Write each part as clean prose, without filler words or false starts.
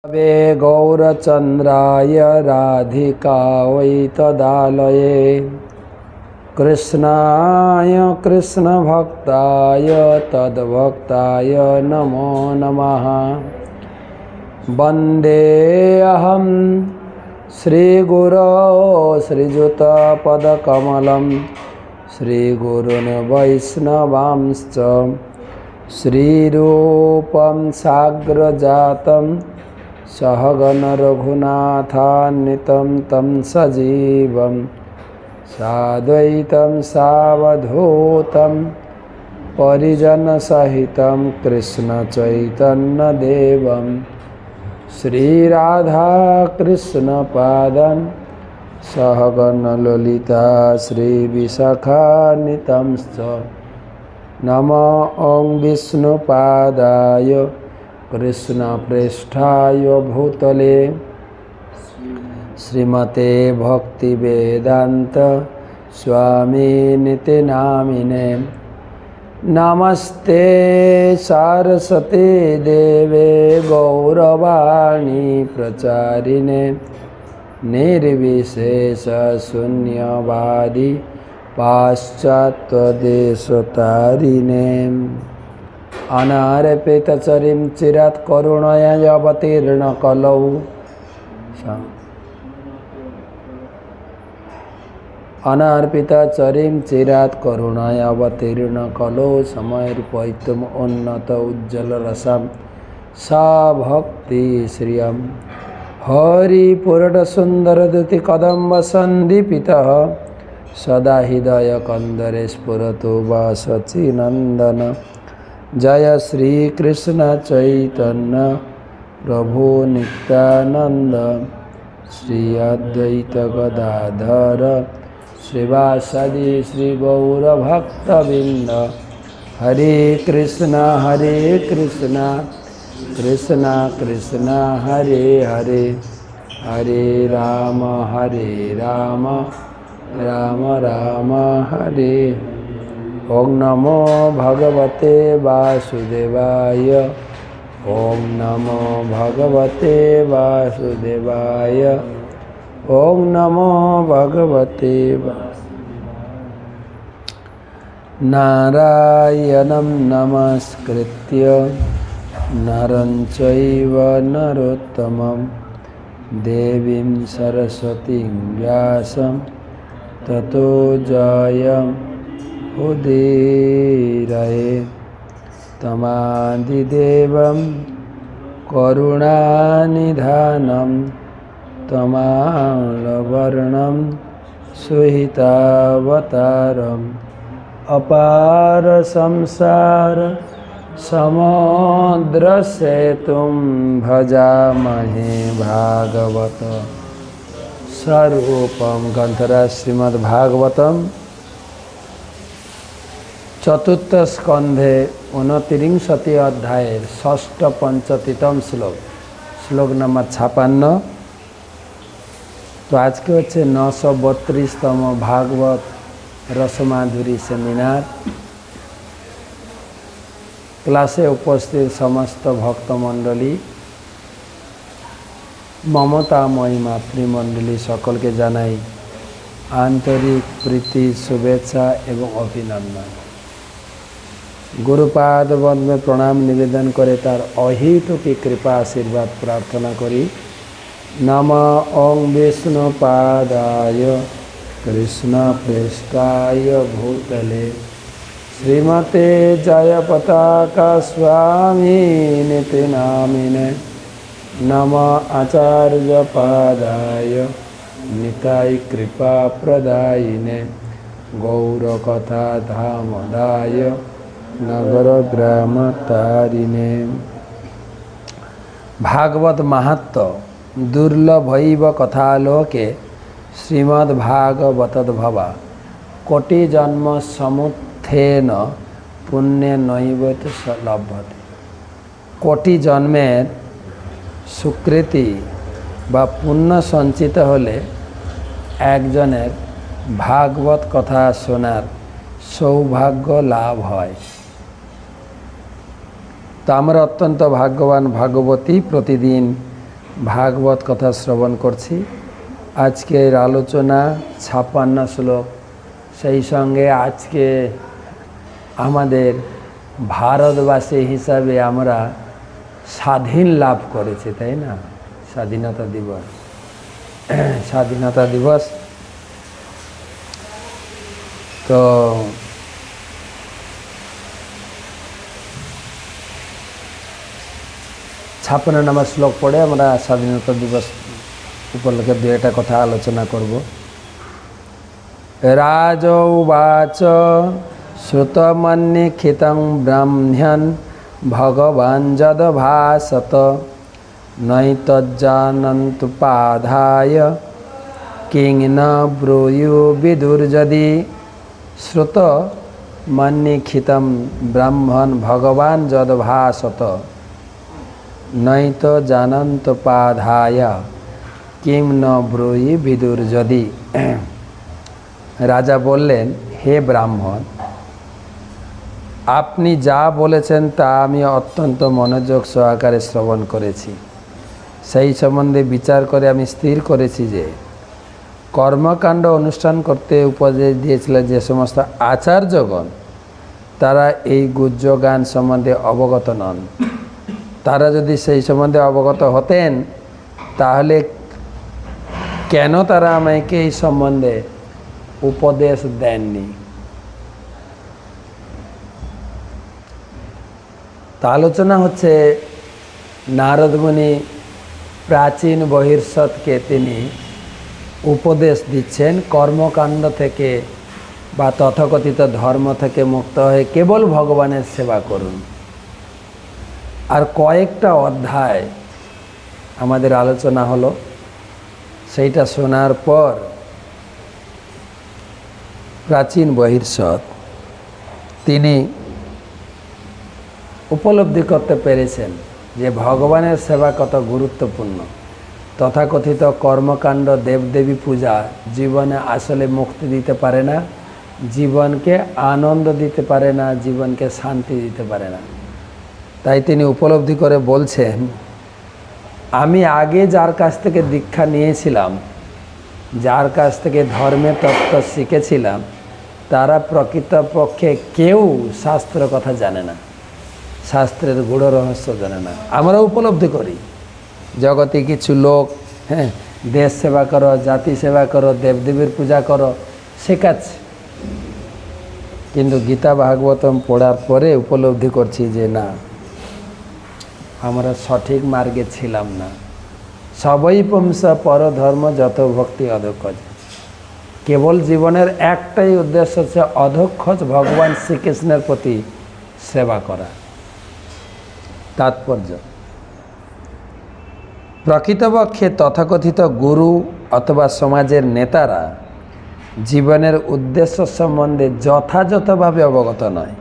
वे गौरचन्द्राय राधिकायै तदालये कृष्णाय कृष्णभक्ताय तद्भक्ताय नमो नमः। वन्देऽहं श्रीगुरो श्रीयुतपदकमलं श्रीगुरून् वैष्णवांश्च श्रीरूपं साग्रजातं सहगण रघुनाथान्वितं तं सजीवं साद्वैतं सावधूतं परिजनसहितं कृष्णचैतन्यदेवं श्रीराधाकृष्णपादं सहगण ललिता श्रीविशाखान्वितंश्च नमो ॐ विष्णुपादाय कृष्णप्रेष्ठाय भूतले श्रीमते भक्तिवेदान्त स्वामिनिति नामिने। नमस्ते सरस्वती देवे गौरवाणी प्रचारिणे निर्विशेषशून्यवादी पाश्चात्यदेशतारिणे। अनार्पितचरिं चिरात् करुणया अवतीर्ण कलौ अनार्पितचरिं चिरात् करुणया अवतीर्ण कलौ समर्पयितुम् उन्नत उज्ज्वलरसां सा भक्ति श्रियं हरिपुरटसुन्दरद्युतिकदम्बसन्दीपितः सदा हृदयकन्दरे स्फुरतु वासचिनन्दन। जय श्री कृष्ण चैतन्य प्रभु नित्यानंद श्री अद्वैत गदाधर श्रीवासदि श्री गौर भक्तबिंद। हरे कृष्णा कृष्णा कृष्णा हरे हरे, हरे राम राम राम हरे। ओम नमो भगवते वासुदेवाय, ओम नमो भगवते वासुदेवाय, ओम नमो भगवते नारायणं नमस्कृत्य नरं चैव नरोत्तमं देवीं सरस्वतीं व्यासं ततो जयम् उदीरये। तमादिदेवं करुणानिधानं तमालवर्णं सुहितावतारम् अपार संसार समुद्रसेतुं भजामहे भागवत स्वरूपं। ग्रंथराज श्रीमद्भागवतम चतुर्थ स्कंधे 29 अध्याय षष्ठ पंचतितम श्लोक, श्लोक नंबर 56। तो आज के হচ্ছে 932तम भागवत रसमाधुरी सेमिनार। क्लासे उपस्थित समस्त भक्तमंडली, ममतामयी मातृमंडली सकल के जानाई आंतरिक प्रीति शुभेच्छा एवं अभिनंदन। गुरुपाद बंद में प्रणाम निवेदन करे तार अहितु की कृपा आशीर्वाद प्रार्थना करी। नमः ओं विष्णुपादाय कृष्ण प्रेष्ठाय भूतले श्रीमते जयपताका स्वामिनिति नामिने। नमः आचार्य पादाय निताय कृपा प्रदायिने गौरकथा धामदाय नगर ग्राम तारिणे। भागवत महात्म दुर्लभैव कथालोके श्रीमद्भागवतद्भवा कोटि जन्म समुत्थेन पुण्य नैवत लभ्यते। कोटि जन्मेर स्वीकृति बा पुण्य संचित होले एकजनेर भागवत कथा शोनार सौभाग्य लाभ है। तो आमरा अत्यंत भाग्यवान भागवती प्रतिदिन ভাগবত কথা শ্রবণ করছি। আজকের আলোচনা 56 শ্লোক, সেই সঙ্গে আজকে আমাদের ভারতবাসী হিসাবে আমরা স্বাধীন লাভ করেছি, তাই না? স্বাধীনতা দিবস, স্বাধীনতা দিবস। তো 56 নম্বর শ্লোক পড়ে আমরা স্বাধীনতা দিবস উপলক্ষে দু একটা কথা আলোচনা করব। রাজ উবাচ শ্রুতমন্নিখিতং ব্রাহ্মণ ভগবান যদ ভাসত নৈতজ্জানন্তুপাধায় কিং ন ব্রূয়ু বিদুর্যদি। শ্রুত মন্নিখিতম ব্রাহ্মণ ভগবান যদ ভাসত নৈত জানন্তোপাধায় কিং ন ব্রূয়ি বিদুর্যদি। রাজা বললেন, হে ব্রাহ্মণ, আপনি যা বলেছেন তা আমি অত্যন্ত মনোযোগ সহকারে শ্রবণ করেছি। সেই সম্বন্ধে বিচার করে আমি স্থির করেছি যে কর্মকাণ্ড অনুষ্ঠান করতে উপদেশ দিয়েছিলেন যে সমস্ত আচার্যগণ, তারা এই গুহ্য জ্ঞান সম্বন্ধে অবগত নন। তারা যদি সেই সম্বন্ধে অবগত হতেন তাহলে কেন তারা আমাকে এই সম্বন্ধে উপদেশ দেননি? তা আলোচনা হচ্ছে নারদ মুনি প্রাচীন বহির্ষদকে তিনি উপদেশ দিচ্ছেন কর্মকাণ্ড থেকে বা তথাকথিত ধর্ম থেকে মুক্ত হয়ে কেবল ভগবানের সেবা করুন। আর কয়েকটা অধ্যায় আমাদের আলোচনা হলো, সেইটা শোনার পর প্রাচীন বহির্ষদ তিনি উপলব্ধি করতে পেরেছেন যে ভগবানের সেবা কত গুরুত্বপূর্ণ। তথাকথিত কর্মকাণ্ড, দেবদেবী পূজা জীবনে আসলে মুক্তি দিতে পারে না, জীবনকে আনন্দ দিতে পারে না, জীবনকে শান্তি দিতে পারে না। তাই তিনি উপলব্ধি করে বলছেন, আমি আগে যার কাছ থেকে দীক্ষা নিয়েছিলাম, যার কাছ থেকে ধর্মের তত্ত্ব শিখেছিলাম, তারা প্রকৃতপক্ষে কেউ শাস্ত্র কথা জানে না, শাস্ত্রের গূঢ় রহস্য জানে না। আমরা উপলব্ধি করি জগতে কিছু লোক দেশ সেবা করো, জাতি সেবা করো, দেবদেবীর পূজা করো শেখাচ্ছে, কিন্তু গীতা ভাগবতম পড়ার পরে উপলব্ধি করছি যে না, আমরা সঠিক মার্গে ছিলাম না। সবই পুংস পরধর্ম যত ভক্তি অধক্ষজ। কেবল জীবনের একটাই উদ্দেশ্য হচ্ছে অধক্ষজ ভগবান শ্রীকৃষ্ণের প্রতি সেবা করা। তাৎপর্য, প্রকৃতপক্ষে তথাকথিত গুরু অথবা সমাজের নেতারা জীবনের উদ্দেশ্য সম্বন্ধে যথাযথভাবে অবগত নয়।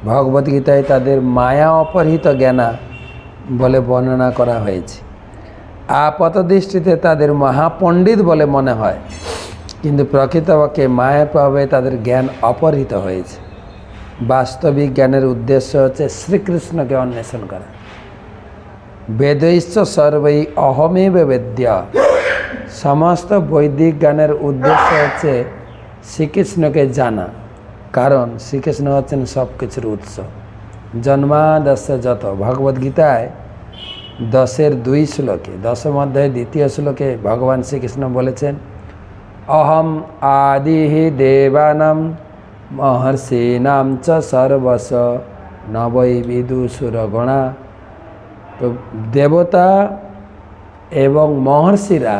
ভগবদ্গীতায় তাদের মায়া অপহৃত জ্ঞানা বলে বর্ণনা করা হয়েছে। আপাতদৃষ্টিতে তাদের মহাপণ্ডিত বলে মনে হয়, কিন্তু প্রকৃতপক্ষে মায়ের প্রভাবে তাদের জ্ঞান অপহৃত হয়েছে। বাস্তবিক জ্ঞানের উদ্দেশ্য হচ্ছে শ্রীকৃষ্ণকে অন্বেষণ করা। বেদৈশ্চ সর্বৈ অহমেব বেদ্য। সমস্ত বৈদিক জ্ঞানের উদ্দেশ্য হচ্ছে শ্রীকৃষ্ণকে জানা, কারণ শ্রীকৃষ্ণ হচ্ছেন সব কিছুর উৎস। জন্মাদস্য যত, ভগবদ্গীতায় 10-2 শ্লোকে, 10 অধ্যায় 2 শ্লোকে ভগবান শ্রীকৃষ্ণ বলেছেন, অহম আদিহি দেবানাম মহর্ষিনাম চ সর্বস নবৈ বিদুসুরগণা। তো দেবতা এবং মহর্ষিরা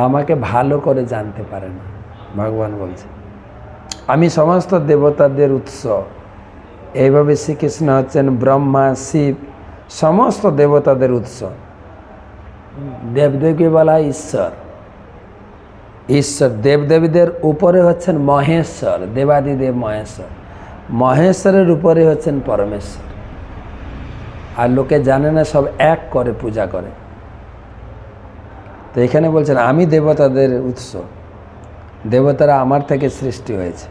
আমাকে ভালো করে জানতে পারে না। ভগবান বলছে আমি সমস্ত দেবতাদের উৎস। এইভাবে শ্রীকৃষ্ণ হচ্ছেন ব্রহ্মা, শিব, সমস্ত দেবতাদের উৎস। দেবদেবীকে বলা হয় ঈশ্বর। ঈশ্বর দেবদেবীদের উপরে হচ্ছেন মহেশ্বর, দেবাদিদেব মহেশ্বর। মহেশ্বরের উপরে হচ্ছেন পরমেশ্বর। আর লোকে জানে না, সব এক করে পূজা করে। তো এখানে বলছেন আমি দেবতাদের উৎস, দেবতারা আমার থেকে সৃষ্টি হয়েছে।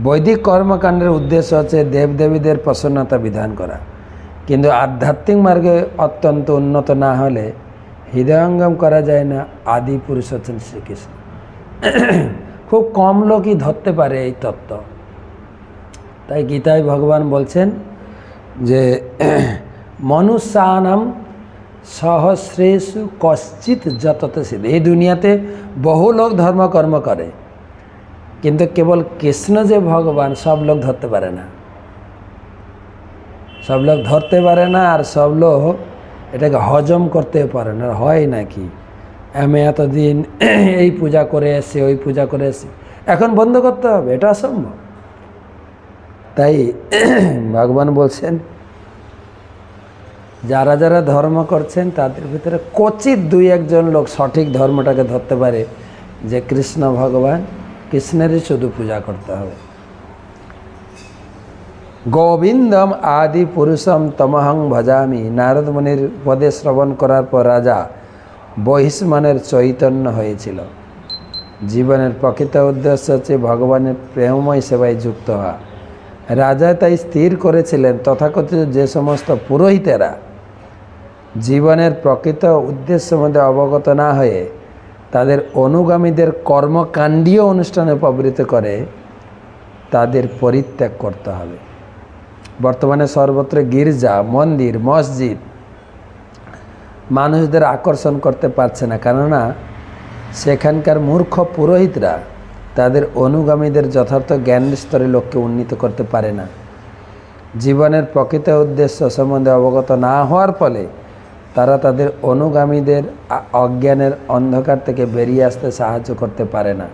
বৈদিক কর্মকাণ্ডের উদ্দেশ্য হচ্ছে দেবদেবীদের প্রসন্নতা বিধান করা। কিন্তু আধ্যাত্মিক মার্গে অত্যন্ত উন্নত না হলে হৃদয়ঙ্গম করা যায় না। আদি পুরুষ হচ্ছেন শ্রীকৃষ্ণ। খুব কম লোকই ধরতে পারে এই তত্ত্ব। তাই গীতায় ভগবান বলছেন যে মনুষ্যানাম সহস্রেষু কশ্চিৎ যততে সিদ্ধ। এই দুনিয়াতে বহু লোক ধর্মকর্ম করে, কিন্তু কেবল কৃষ্ণ যে ভগবান সব লোক ধরতে পারে না। সব লোক ধরতে পারে না, আর সব লোক এটাকে হজম করতে পারে না। হয় নাকি আমি এতদিন এই পূজা করে এসেছি, ওই পূজা করে এসেছি, এখন বন্ধ করতে হবে, এটা অসম্ভব। তাই ভগবান বলছেন যারা যারা ধর্ম করছেন তাদের ভিতরে কচিত দুই একজন লোক সঠিক ধর্মটাকে ধরতে পারে যে কৃষ্ণ ভগবান, কৃষ্ণেরই শুধু পূজা করতে হবে। গোবিন্দম আদি পুরুষম তমহং ভজামি। নারদ মুনির পদে শ্রবণ করার পর রাজা বহিষ্মানের চৈতন্য হয়েছিল। জীবনের প্রকৃত উদ্দেশ্য হচ্ছে ভগবানের প্রেমময় সেবায় যুক্ত হওয়া। রাজা তাই স্থির করেছিলেন তথাকথিত যে সমস্ত পুরোহিতেরা জীবনের প্রকৃত উদ্দেশ্যের মধ্যে অবগত না হয়ে তাদের অনুগামীদের কর্মকাণ্ডীয় অনুষ্ঠানে প্রবৃত্ত করে, তাদের পরিত্যাগ করতে হবে। বর্তমানে সর্বত্র গির্জা, মন্দির, মসজিদ মানুষদের আকর্ষণ করতে পারছে না, কেননা সেখানকার মূর্খ পুরোহিতরা তাদের অনুগামীদের যথার্থ জ্ঞান স্তরে লোককে উন্নীত করতে পারে না। জীবনের প্রকৃত উদ্দেশ্য সম্বন্ধে অবগত না হওয়ার ফলে তারা তাদের অনুগামীদের অজ্ঞানের অন্ধকার থেকে বেরিয়ে আসতে সাহায্য করতে পারে না।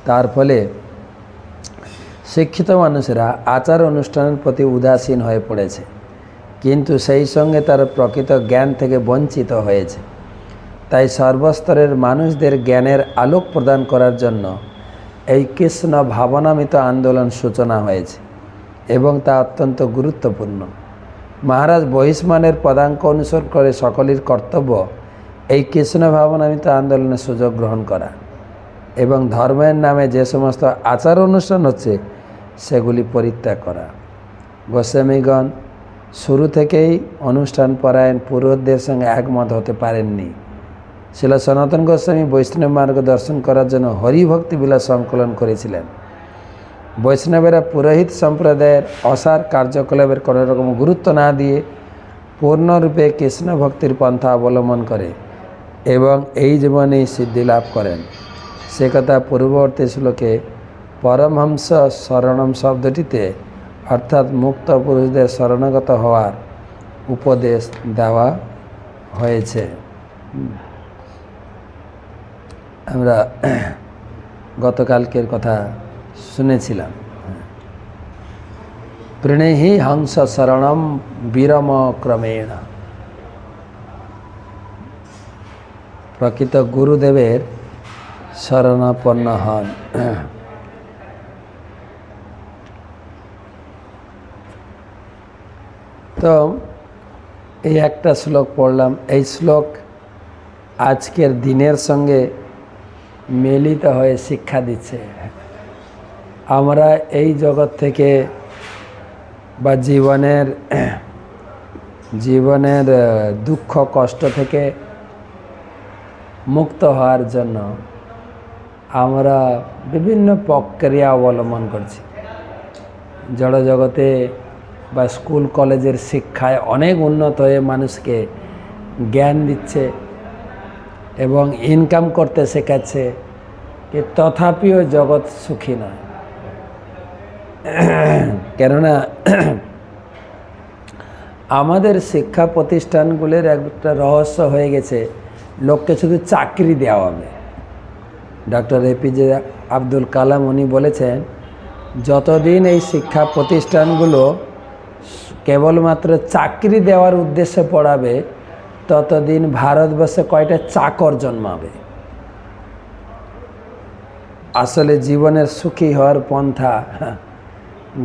তার ফলে শিক্ষিত মানুষেরা আচার অনুষ্ঠানের প্রতি উদাসীন হয়ে পড়েছে, কিন্তু সেই সঙ্গে তারা প্রকৃত জ্ঞান থেকে বঞ্চিত হয়েছে। তাই সর্বস্তরের মানুষদের জ্ঞানের আলোক প্রদান করার জন্য এই কৃষ্ণ ভাবনামিত আন্দোলন সূচনা হয়েছে এবং তা অত্যন্ত গুরুত্বপূর্ণ। মহারাজ বহিষ্মানের পদাঙ্ক অনুসরণ করে সকলের কর্তব্য এই কৃষ্ণ ভাবনামিত আন্দোলনের সুযোগ গ্রহণ করা এবং ধর্মের নামে যে সমস্ত আচার অনুষ্ঠান হচ্ছে সেগুলি পরিত্যাগ করা। গোস্বামীগণ শুরু থেকেই অনুষ্ঠান পরায়ণ পুরোহিতদের সঙ্গে একমত হতে পারেননি। শিল সনাতন গোস্বামী বৈষ্ণব মার্গ দর্শন করার জন্য হরিভক্তি বিলাস সংকলন করেছিলেন। বৈষ্ণবেরা পুরোহিত সম্প্রদায়ের অসার কার্যকলাপের কোনো রকম গুরুত্ব না দিয়ে পূর্ণরূপে কৃষ্ণ ভক্তির পন্থা অবলম্বন করে এবং এই জীবনেই সিদ্ধি লাভ করেন। সে কথা পূর্ববর্তী শ্লোকে পরমহংস শরণম শব্দটিতে অর্থাৎ মুক্ত পুরুষদের শরণাগত হওয়ার উপদেশ দেওয়া হয়েছে। আমরা গতকালকের কথা শুনেছিলাম। প্রণেহি হংস শরণম বিরম ক্রমেণ। প্রকৃত গুরুদেবের শরণাপন্ন হন। তো এই একটা শ্লোক পড়লাম। এই শ্লোক আজকের দিনের সঙ্গে মিলিত হয়ে শিক্ষা দিচ্ছে। আমরা এই জগৎ থেকে বা জীবনের দুঃখ কষ্ট থেকে মুক্ত হওয়ার জন্য আমরা বিভিন্ন প্রক্রিয়া অবলম্বন করছি। জড়জগতে বা স্কুল কলেজের শিক্ষায় অনেক উন্নত হয়ে মানুষকে জ্ঞান দিচ্ছে এবং ইনকাম করতে শেখাচ্ছে, কি তথাপিও জগৎ সুখী নয়। কেননা আমাদের শিক্ষা প্রতিষ্ঠানগুলির একটা রহস্য হয়ে গেছে, লোককে শুধু চাকরি দেওয়া হবে। ডক্টর এপিজে আব্দুল কালাম উনি বলেছেন, যতদিন এই শিক্ষা প্রতিষ্ঠানগুলো কেবলমাত্র চাকরি দেওয়ার উদ্দেশ্যে পড়াবে, ততদিন ভারতবর্ষে কয়টা চাকর জন্মাবে। আসলে জীবনের সুখী হওয়ার পন্থা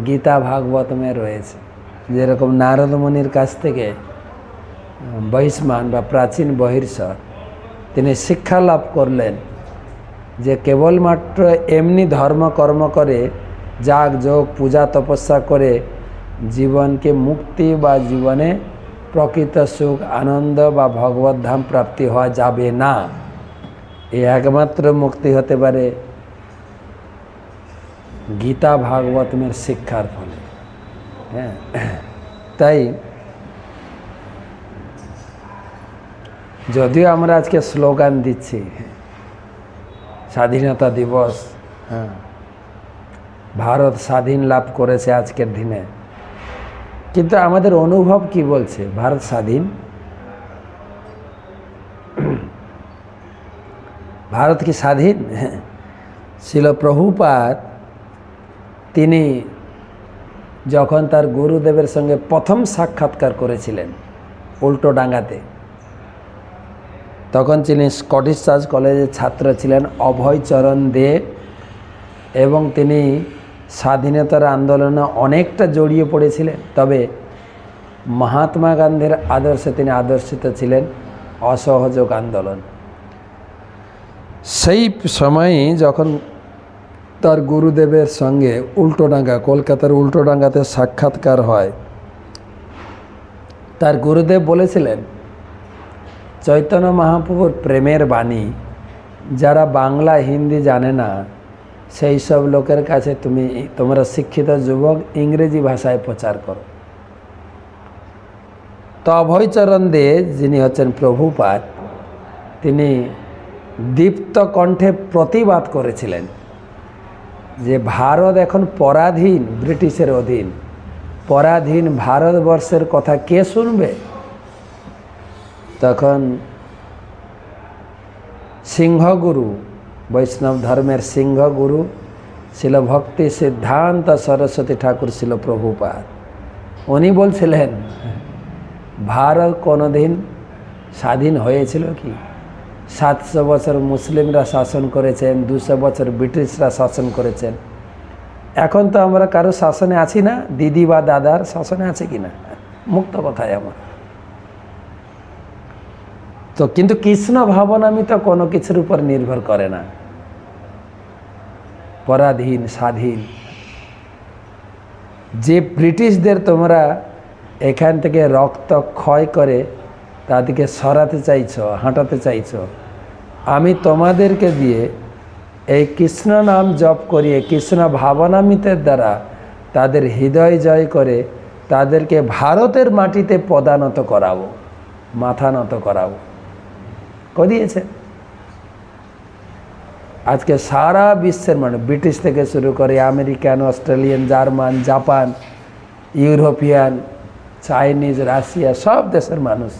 গীতা ভাগবতমে রয়েছে। যেরকম নারদ মুনির কাছ থেকে বহিষ্মান বা প্রাচীন বহির্শ্বর তিনি শিক্ষা লাভ করলেন যে কেবলমাত্র এমনি ধর্মকর্ম করে, যাগ যোগ পূজা তপস্যা করে জীবনকে মুক্তি বা জীবনে প্রকৃত সুখ আনন্দ বা ভগবত ধাম প্রাপ্তি হওয়া যাবে না। এই একমাত্র মুক্তি হতে পারে গীতা ভাগবতের শিক্ষার ফলে। হ্যাঁ, তাই যদিও আমরা আজকে স্লোগান দিচ্ছি স্বাধীনতা দিবস, হ্যাঁ, ভারত স্বাধীন লাভ করেছে আজকের দিনে, কিন্তু আমাদের অনুভব কি বলছে? ভারত স্বাধীন? ভারত কি স্বাধীন? শিল প্রভুপাদ তিনি যখন তার গুরুদেবের সঙ্গে প্রথম সাক্ষাৎকার করেছিলেন উল্টোডাঙ্গাতে, তখন তিনি স্কটিশ চার্চ কলেজের ছাত্র ছিলেন অভয়চরণ দে, এবং তিনি স্বাধীনতার আন্দোলনে অনেকটা জড়িয়ে পড়েছিলেন। তবে মহাত্মা গান্ধীর আদর্শে তিনি আদর্শিত ছিলেন, অসহযোগ আন্দোলন। সেই সময়ে যখন তার গুরুদেবের সঙ্গে উল্টোডাঙ্গা, কলকাতার উল্টোডাঙ্গাতে সাক্ষাৎকার হয়, তার গুরুদেব বলেছিলেন চৈতন্য মহাপ্রভুর প্রেমের বাণী যারা বাংলা হিন্দি জানে না সেই সব লোকের কাছে তোমরা শিক্ষিত যুবক ইংরেজি ভাষায় প্রচার করো। তো অভয়চরণ দে, যিনি হচ্ছেন প্রভুপাদ, তিনি দীপ্ত কণ্ঠে প্রতিবাদ করেছিলেন যে ভারত এখন পরাধীন, ব্রিটিশের অধীন। পরাধীন ভারতবর্ষের কথা কে শুনবে? তখন সিংহগুরু, বৈষ্ণব ধর্মের সিংহগুরু ছিল ভক্তি সিদ্ধান্ত সরস্বতী ঠাকুর ছিল প্রভুপাদ। উনি বলছিলেন ভারত কোনোদিন স্বাধীন হয়েছিল কি? 700 বছর মুসলিমরা শাসন করেছেন, 200 বছর ব্রিটিশরা শাসন করেছেন। এখন তো আমরা কারো শাসনে আছি না, দিদি বা দাদার শাসনে আছে কি না? মুক্ত কথায় আমার। তো কিন্তু কৃষ্ণ ভাবনামি তো কোনো কিছুর উপর নির্ভর করে না, পরাধীন স্বাধীন। যে ব্রিটিশদের তোমরা এখান থেকে রক্ত ক্ষয় করে তাদেরকে সরাতে চাইছ, হাঁটাতে চাইছ, আমি তোমাদেরকে দিয়ে এই কৃষ্ণ নাম জপ করিয়ে কৃষ্ণ ভাবনামিতের দ্বারা তাদের হৃদয় জয় করে তাদেরকে ভারতের মাটিতে পদানত করাবো, মাথা নত করাবো। করিয়েছে। আজকে সারা বিশ্বের মানুষ, ব্রিটিশ থেকে শুরু করে American, Australian, German, Japan, European, Chinese, Russia, সব দেশের মানুষ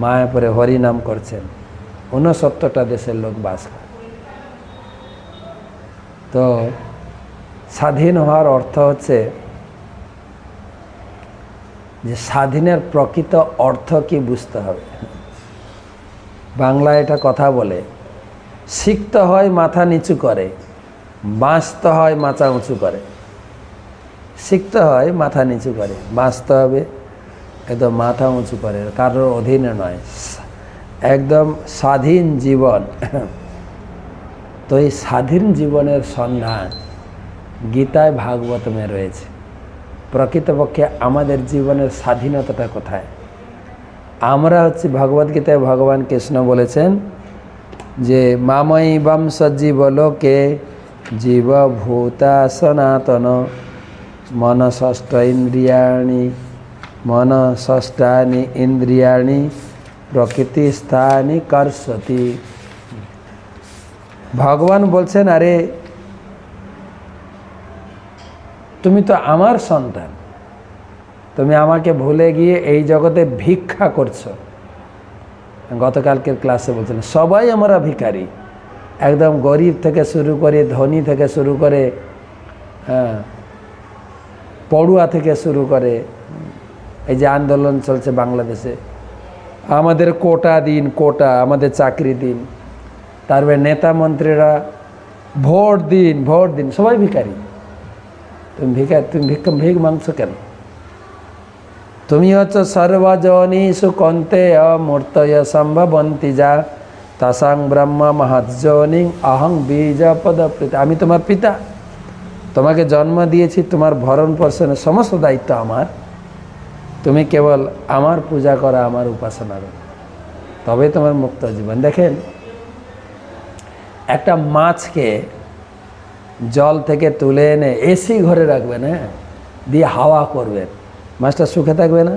মায়াপুরে হরিনাম করছেন। 69টা দেশের লোক বাস করে। তো স্বাধীন হওয়ার অর্থ হচ্ছে যে স্বাধীনের প্রকৃত অর্থ কি বুঝতে হবে। বাংলায় এটা কথা বলে, শিখতে হয় মাথা নিচু করে, বাঁচতে হয় মাথা উঁচু করে। শিখতে হয় মাথা নিচু করে, বাঁচতে হবে একদম মাথা উঁচু করে, কারোর অধীনে নয়, একদম স্বাধীন জীবন। তো এই স্বাধীন জীবনের সন্ধান গীতায় ভাগবতমে রয়েছে। প্রকৃতপক্ষে আমাদের জীবনের স্বাধীনতাটা কোথায়? আমরা হচ্ছে ভগবদ্গীতায় ভগবান কৃষ্ণ বলেছেন যে মামৈবং সজ্জীবলোকে জীবভূতা সনাতন মনষষ্ঠানি ইন্দ্রিয়াণি প্রকৃতিস্থানি কর্ষতি। ভগবান বলছেন, আরে তুমি তো আমার সন্তান, তুমি আমাকে ভুলে গিয়ে এই জগতে ভিক্ষা করছো। গতকালকের ক্লাসে বলছেন সবাই আমরা ভিখারি, একদম গরিব থেকে শুরু করে ধনী থেকে শুরু করে, হ্যাঁ, পড়ুয়া থেকে শুরু করে। এই যে আন্দোলন চলছে বাংলাদেশে, আমাদের কোটা দিন, কোটা, আমাদের চাকরি দিন, তারপরে নেতা মন্ত্রীরা ভোট দিন, ভোট দিন, সবাই ভিখারি। তুমি ভিক মাংস কেন? তুমি হচ্ছে সর্বজনীষু কন্তেয় মূর্তয় সম্ভবন্তি যা তাসাং ব্রহ্ম মহৎজনী অহং বীজ পদপ্রীত। আমি তোমার পিতা, তোমাকে জন্ম দিয়েছি, তোমার ভরণ পোষণের সমস্ত দায়িত্ব আমার। তুমি কেবল আমার পূজা করা, আমার উপাসনা করো, তবে তোমার মুক্ত জীবন। দেখেন, একটা মাছকে জল থেকে তুলে এনে এসি ঘরে রাখবেন, হ্যাঁ, দিয়ে হাওয়া করবেন, মাছটা সুখে থাকবে না?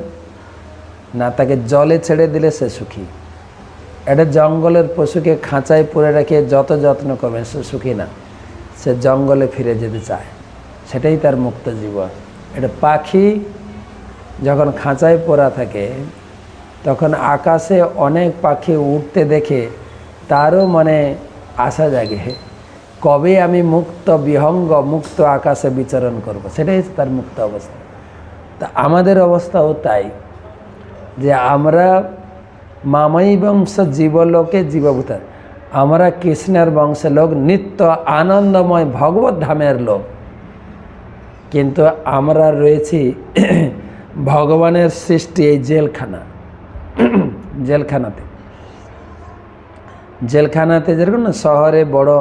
না, তাকে জলে ছেড়ে দিলে সে সুখী। একটা জঙ্গলের পশুকে খাঁচায় পুরে রেখে যত যত্ন করবেন সে সুখী না, সে জঙ্গলে ফিরে যেতে চায়, সেটাই তার মুক্ত জীবন। এটা পাখি যখন খাঁচায় পরা থাকে তখন আকাশে অনেক পাখি উঠতে দেখে তারও মনে আশা জাগে, কবে আমি মুক্ত বিহঙ্গ মুক্ত আকাশে বিচরণ করব, সেটাই তার মুক্ত অবস্থা। তা আমাদের অবস্থাও তাই, যে আমরা মামাই বংশ জীবলোকে জীবভূত, আমরা কৃষ্ণের বংশের লোক, নিত্য আনন্দময় ভগবত ধামের লোক, কিন্তু আমরা রয়েছি ভগবানের সৃষ্টি এই জেলখানা। জেলখানাতে যেরকম না, শহরে বড়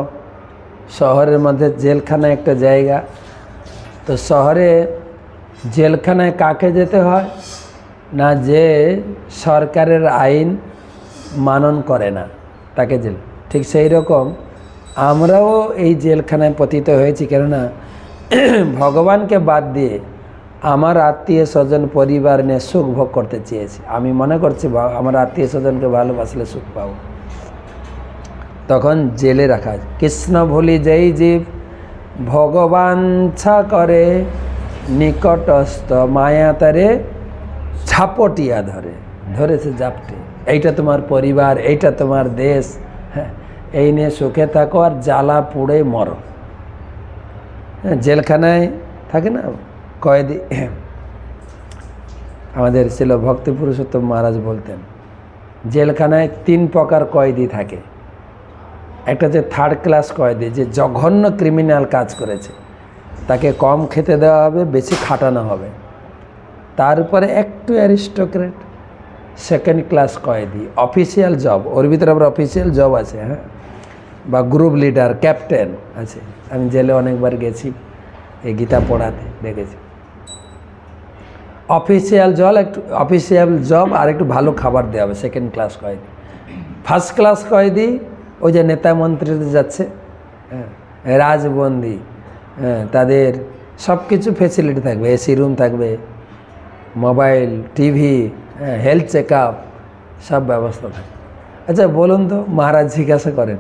শহরের মধ্যে জেলখানা একটা জায়গা, তো শহরে জেলখানায় কাকে যেতে হয় না, যে সরকারের আইন মানন করে না তাকে জেল। ঠিক সেই রকম আমরাও এই জেলখানায় পতিত হয়েছি, কেননা ভগবানকে বাদ দিয়ে আমার আত্মীয় স্বজন পরিবার নিয়ে সুখ ভোগ করতে চেয়েছি। আমি মনে করছি আমার আত্মীয় স্বজনকে ভালোবাসলে সুখ পাবো, তখন জেলে রাখা। কৃষ্ণ ভুলি যেই জীব ভগবান ছা করে, নিকটস্থ মায়া তারে ঝাপটিয়া ধরেছে জাপটে। এইটা তোমার পরিবার, এইটা তোমার দেশ, হ্যাঁ, এই নিয়ে সুখে থাকো আর জ্বালা পুড়ে মরো। জেলখানায় থাকে না কয়েদি, আমাদের ছিল ভক্তি পুরুষোত্তম মহারাজ বলতেন, জেলখানায় 3 প্রকার কয়েদি থাকে। একটা যে থার্ড ক্লাস কয়েদি, যে জঘন্য ক্রিমিনাল কাজ করেছে, তাকে কম খেতে দেওয়া হবে, বেশি খাটানো হবে। তারপরে একটু অ্যারিস্টোক্রেট, সেকেন্ড ক্লাস কয়েদি, অফিসিয়াল জব, ওর ভিতরে আবার অফিসিয়াল জব আছে, হ্যাঁ, বা গ্রুপ লিডার, ক্যাপ্টেন আছে। আমি জেলে অনেকবার গেছি এই গীতা পড়াতে, দেখেছি। অফিসিয়াল জব আর একটু ভালো খাবার দেওয়া হবে, সেকেন্ড ক্লাস কয়েদি। ফার্স্ট ক্লাস কয়েদি ওই যে নেতা মন্ত্রীদের যাচ্ছে, হ্যাঁ, রাজবন্দি, হ্যাঁ, তাদের সব কিছু ফেসিলিটি থাকবে, এসি রুম থাকবে, মোবাইল, টিভি, হ্যাঁ, হেলথ চেক আপ, সব ব্যবস্থা থাকে। আচ্ছা বলুন তো, মহারাজ জিজ্ঞাসা করেন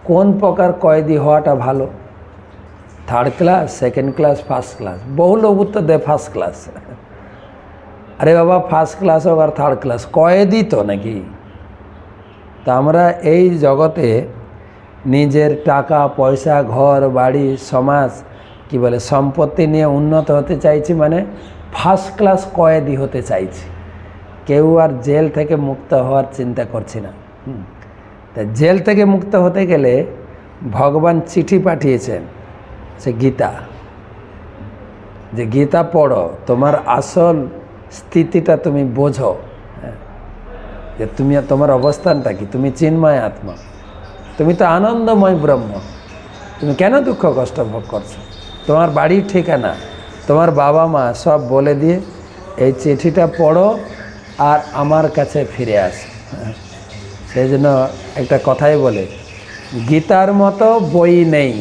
কোন প্রকার কয়েদি হওয়াটা ভালো, third class, second class, first class? বহু লোক উত্তর দেয় ফার্স্ট ক্লাস। আরে বাবা, ফার্স্ট ক্লাস হোক আর থার্ড ক্লাস, কয়েদি তো নাকি? তা আমরা এই জগতে নিজের টাকা পয়সা, ঘর বাড়ি, সমাজ, কি বলে, সম্পত্তি নিয়ে উন্নত হতে চাইছি, মানে ফার্স্ট ক্লাস কয়েদি হতে চাইছি। কেউ আর জেল থেকে মুক্ত হওয়ার চিন্তা করছি না। তা জেল থেকে মুক্ত হতে গেলে ভগবান চিঠি পাঠিয়েছেন, সে গীতা, যে গীতা পড়ো, তোমার আসল স্থিতিটা তুমি বোঝো, যে তুমি, তোমার অবস্থানটা কি, তুমি চিন্ময় আত্মা, তুমি তো আনন্দময় ব্রহ্ম, তুমি কেন দুঃখ কষ্ট ভোগ করছো? তোমার বাড়ির ঠিকানা, তোমার বাবা মা সব বলে দিয়ে এই চিঠিটা পড়ো আর আমার কাছে ফিরে আসো। সেই জন্য একটা কথাই বলে, গীতার মতো বই নেই,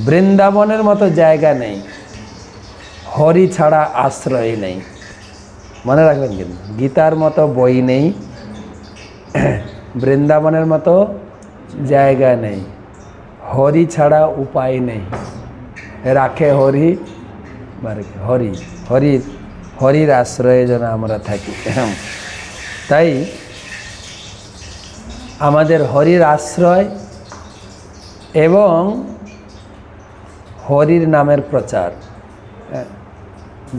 বৃন্দাবনের মতো জায়গা নেই, হরি ছাড়া আশ্রয় নেই। মনে রাখবেন কিন্তু, গীতার মতো বই নেই, বৃন্দাবনের মতো জায়গা নেই, হরি ছাড়া উপায় নেই। রাখে হরি, হরি হরি হরির আশ্রয়ে যেন আমরা থাকি। তাই আমাদের হরির আশ্রয় এবং হরির নামের প্রচার,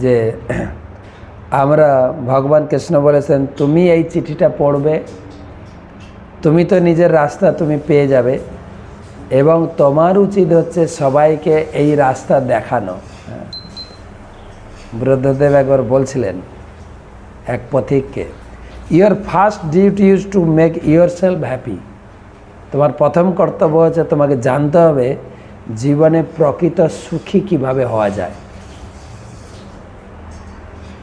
যে আমরা, ভগবান কৃষ্ণ বলেছেন তুমি এই চিঠিটা পড়বে, তুমি তো নিজের রাস্তা তুমি পেয়ে যাবে, এবং তোমার উচিত হচ্ছে সবাইকে এই রাস্তা দেখানো। বুদ্ধদেব একবার বলছিলেন এক পথিককে, your first duty is to make yourself happy. তোমার প্রথম কর্তব্য হচ্ছে তোমাকে জানতে হবে জীবনে প্রকৃত সুখী কিভাবে হওয়া যায়।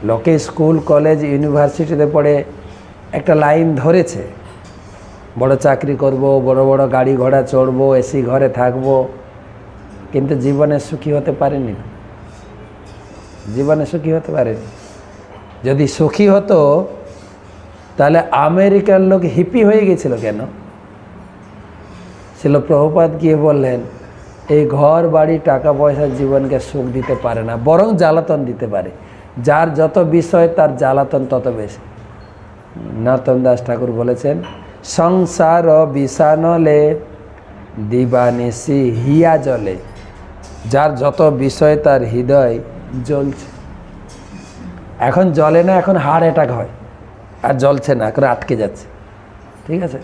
লোকে স্কুল কলেজ ইউনিভার্সিটিতে পড়ে একটা লাইন ধরেছে, বড় চাকরি করব, বড় বড় গাড়ি ঘোড়া চড়বো, এসি ঘরে থাকবো, কিন্তু জীবনে সুখী হতে পারেনি। জীবনে সুখী হতে পারেনি। যদি সুখী হতো তাহলে আমেরিকার লোক হিপি হয়ে গেছিল কেন? শিল প্রভুপাদ গিয়ে বললেন, এই ঘর বাড়ি টাকা পয়সা জীবনকে সুখ দিতে পারে না, বরং জ্বালাতন দিতে পারে। যার যত বিষয় তার জ্বালাতন তত বেশি। নরোত্তম দাস ঠাকুর বলেছেন, সংসার বিষানলে দিবানিশি হিয়া জলে। যার যত বিষয় তার হৃদয় জ্বলছে। এখন জ্বলে না, এখন হার্ট অ্যাটাক হয়, আর জ্বলছে না, এখন আটকে যাচ্ছে। ঠিক আছে?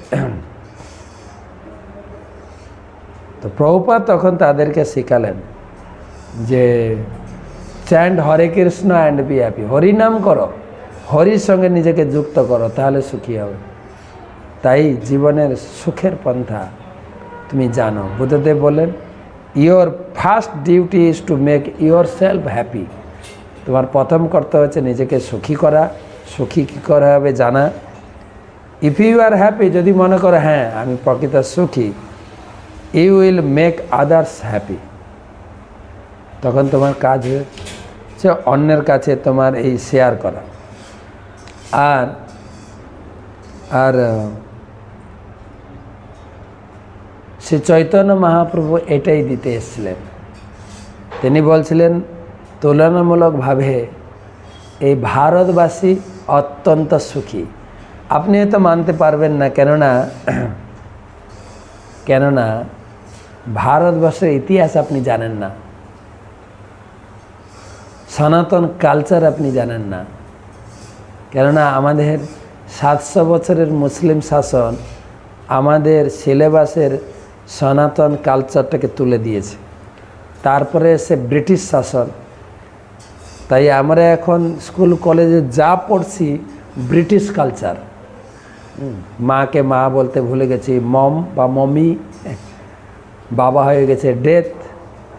তো প্রভুপাদ তখন তাদেরকে শিখালেন যে chant Hare Krishna and be happy. হরিনাম করো, হরির সঙ্গে নিজেকে যুক্ত করো, তাহলে সুখী হবে। তাই জীবনের সুখের পন্থা তুমি জানো। বুদ্ধদেব বলেন, your first duty is to make yourself happy. তোমার প্রথম কর্তব্য হচ্ছে নিজেকে সুখী করা। সুখী কী করা হবে জানা। ইফ ইউ আর হ্যাপি, যদি মনে করো হ্যাঁ আমি প্রকৃত সুখী, you will make others happy. তখন তোমার কাজ হচ্ছে অন্যের কাছে তোমার এই শেয়ার করা। আর আর শ্রী চৈতন্য মহাপ্রভু এটাই দিতে এসেছিলেন। তিনি বলছিলেন তুলনামূলকভাবে এই ভারতবাসী অত্যন্ত সুখী। আপনি হয়তো মানতে পারবেন না, কেননা ভারতবর্ষের ইতিহাস আপনি জানেন না, সনাতন কালচার আপনি জানেন না। কেননা আমাদের 700 বছরের মুসলিম শাসন আমাদের সিলেবাসের সনাতন কালচারটাকে তুলে দিয়েছে। তারপরে এসে ব্রিটিশ শাসন। তাই আমরা এখন স্কুল কলেজে যা পড়ছি ব্রিটিশ কালচার। মাকে মা বলতে ভুলে গেছি, মম বা মমি, বাবা হয়ে গেছে ডেথ।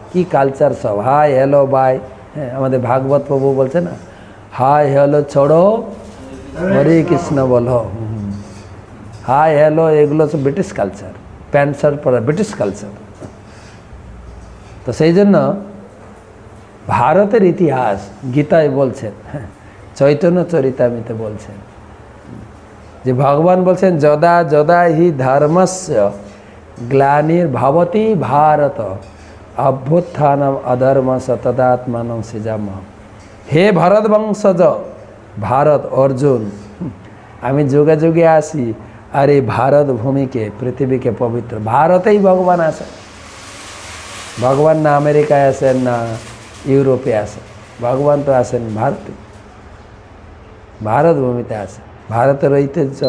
কি কালচার সব, হাই হ্যালো বাই। হ্যাঁ, আমাদের ভাগবত প্রভু বলছে না, হাই হ্যালো ছোড়ো হরে কৃষ্ণ বলো। হাই হ্যালো এগুলো সব ব্রিটিশ কালচার। প্যান্ট শার্ট পরা ব্রিটিশ কালচার। তো সেই জন্য ভারতের ইতিহাস গীতায় বলছেন, চৈতন্য চরিতামিতে বলছেন যে ভগবান বলছেন, যদা যদা হি ধর্মস্য গ্লানির ভবতি ভারত অভ্যুত্থানম অধর্মস্য তদাত্মানং সৃজাম্যহম। হে ভারত বংশজ, ভারত অর্জুন, আমি যুগে যুগে আসি আর এই ভারত ভূমিকে পৃথিবীকে পবিত্র। ভারতেই ভগবান আসেন। ভগবান না আমেরিকায় আসেন না ইউরোপে আসেন, ভগবান তো আসেন ভারতে, ভারত ভূমিতে আসেন। ভারতের ঐতিহ্য,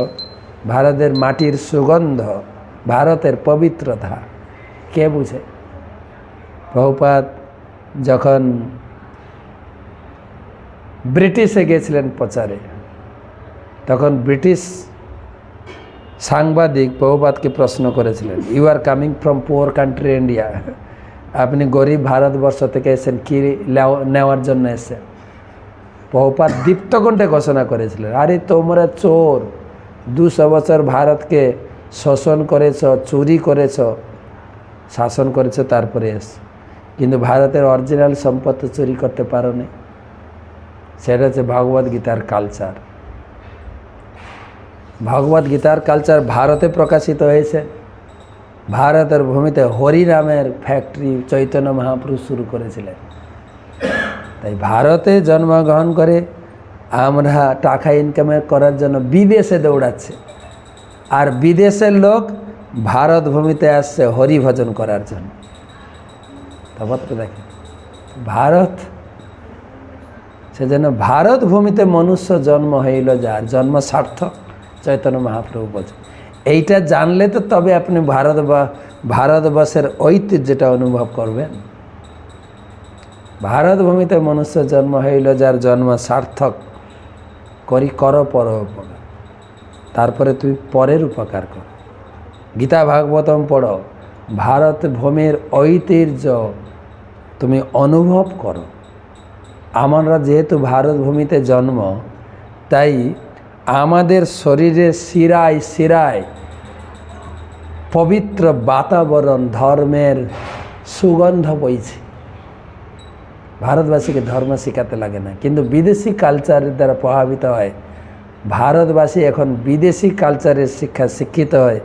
ভারতের মাটির সুগন্ধ, ভারতের পবিত্রতা কে বুঝে? প্রভুপাদ যখন ব্রিটিশে গেছিলেন প্রচারে, তখন ব্রিটিশ সাংবাদিক প্রভুপাদকে প্রশ্ন করেছিলেন, you are coming from poor country India, আপনি গরিব ভারতবর্ষ থেকে এসেছেন, কি নেওয়ার জন্য এসেছেন? প্রভুপাদ দীপ্তকণ্ঠে ঘোষণা করেছিলেন, আরে তোমরা চোর, 200 বছর ভারতকে শোষণ করেছ, চুরি করেছ, শাসন করেছ, তারপরে এস, কিন্তু ভারতের অরিজিনাল সম্পদ চুরি করতে পারো নি। সেটা হচ্ছে ভগবদ গীতার কালচার। ভগবদ গীতার কালচার ভারতে প্রকাশিত হয়েছে। ভারতের ভূমিতে হরিনামের ফ্যাক্টরি চৈতন্য মহাপুরুষ শুরু করেছিলেন। তাই ভারতে জন্মগ্রহণ করে আমরা টাকা ইনকাম করার জন্য বিদেশে দৌড়াচ্ছে, আর বিদেশের লোক ভারত ভূমিতে আসছে হরি ভজন করার জন্য। তফাৎটা দেখেন, ভারত, সেজন্য ভারত ভূমিতে মনুষ্য জন্ম হইল যার, জন্ম সার্থক, চৈতন্য মহাপ্রভু বলছেন। এইটা জানলে তো তবে আপনি ভারতবর্ষের ঐতিহ্যটা অনুভব করবেন। ভারত ভূমিতে মনুষ্য জন্ম হইল যার, জন্ম সার্থক, কর পর উপকার, তারপরে তুমি পরের উপকার করো। গীতা ভাগবতম পড়ো, ভারত ভূমির ঐতিহ্য তুমি অনুভব করো। আমরা যেহেতু ভারত ভূমিতে জন্ম, তাই আমাদের শরীরের শিরায় শিরায় পবিত্র বাতাবরণ, ধর্মের সুগন্ধ বইছে। ভারতবাসীকে ধর্ম শেখাতে লাগে না, কিন্তু বিদেশি কালচারের দ্বারা প্রভাবিত হয়। ভারতবাসী এখন বিদেশি কালচারের শিক্ষিত হয়,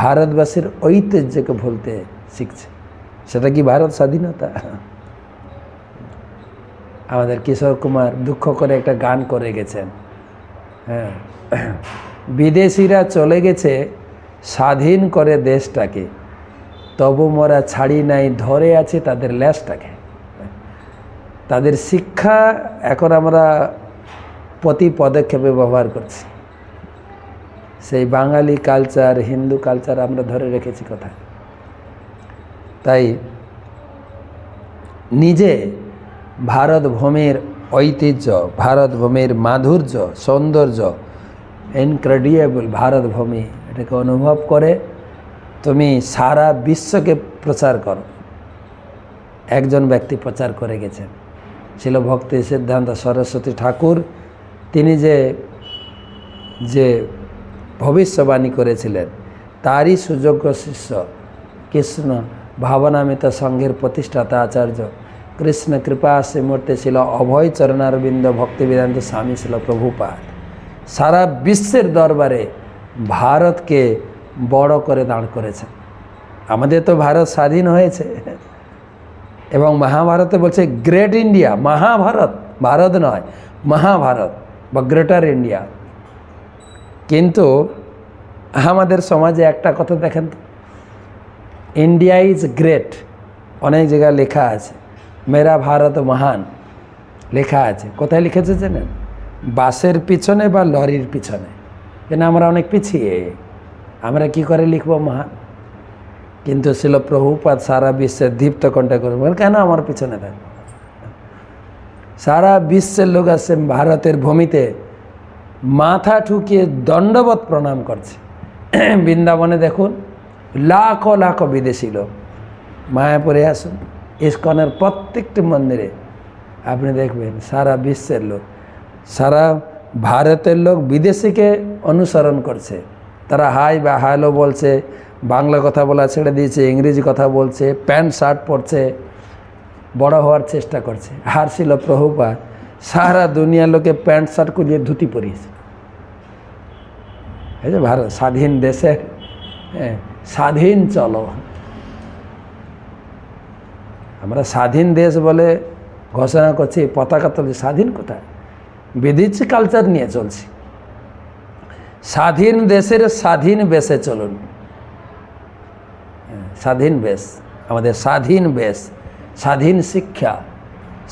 ভারতবাসীর ঐতিহ্যকে ভুলতে শিখছে। সেটা কি ভারত স্বাধীনতা? আমাদের কিশোর কুমার দুঃখ করে একটা গান করে গেছেন, হ্যাঁ, বিদেশিরা চলে গেছে স্বাধীন করে দেশটাকে, তবু মোরা ছাড়ি নাই, ধরে আছে তাদের ল্যাসটাকে। তাদের শিক্ষা এখন আমরা প্রতি পদক্ষেপে ব্যবহার করছি। সেই বাঙালি কালচার, হিন্দু কালচার আমরা ধরে রেখেছি কোথায়? তাই নিজে ভারত ভূমির ঐতিহ্য, ভারত ভূমির মাধুর্য, সৌন্দর্য, ইনক্রেডিবল ভারত ভূমি, এটাকে অনুভব করে তুমি সারা বিশ্বকে প্রচার করো। একজন ব্যক্তি প্রচার করে গেছেন, ছিল ভক্তি সিদ্ধান্ত সরস্বতী ঠাকুর। তিনি যে ভবিষ্যবাণী করেছিলেন, তারই সুযোগ্য শিষ্য কৃষ্ণ ভাবনামিত সংঘের প্রতিষ্ঠাতা আচার্য কৃষ্ণ কৃপা শ্রীমূর্তি ছিল অভয় চরণারবিন্দ ভক্তিবেদান্ত স্বামী ছিল প্রভুপাদ। সারা বিশ্বের দরবারে ভারতকে বড় করে দাঁড় করেছেন। আমাদের তো ভারত স্বাধীন হয়েছে, এবং মহাভারতে বলছে গ্রেট ইন্ডিয়া, মহাভারত, ভারত নয়, মহাভারত বা গ্রেটার ইন্ডিয়া। কিন্তু আমাদের সমাজে একটা কথা দেখেন তো, ইন্ডিয়া ইজ গ্রেট, অনেক জায়গায় লেখা আছে, মেরা ভারত মহান লেখা আছে। কোথায় লিখেছে জানেন? বাসের পিছনে বা লরির পিছনে। কেন আমরা অনেক পিছিয়ে, আমরা কি করে লিখবো মহান? কিন্তু ছিল প্রভুপাদ সারা বিশ্বের দীপ্ত কণ্ঠে করবেন, কেন আমার পিছনে দেন? সারা বিশ্বের লোক আসছে ভারতের ভূমিতে, মাথা ঠুকিয়ে দণ্ডবত প্রণাম করছে। বৃন্দাবনে দেখুন লাখো লাখো বিদেশি লোক। মায়াপুরে আসুন, ইস্কনের প্রত্যেকটি মন্দিরে আপনি দেখবেন সারা বিশ্বের লোক, সারা ভারতের লোক বিদেশিকে অনুসরণ করছে। তারা হাই বা হ্যালো বলছে, বাংলা কথা বলা ছেড়ে দিয়েছে, ইংরেজি কথা বলছে, প্যান্ট শার্ট পরছে, বড় হওয়ার চেষ্টা করছে। আর ছিল প্রভুপাদ সারা দুনিয়ার লোকে প্যান্ট শার্ট করিয়ে ধুতি পরিয়েছে। এই যে ভারত স্বাধীন দেশে, স্বাধীন চলো, আমরা স্বাধীন দেশ বলে ঘোষণা করছি, পতাকা তুলছি, স্বাধীন কোথায়? বিদেশি কালচার নিয়ে চলছি। স্বাধীন দেশের স্বাধীন বেশে চলুন। স্বাধীন বেশ, আমাদের স্বাধীন বেশ, স্বাধীন শিক্ষা,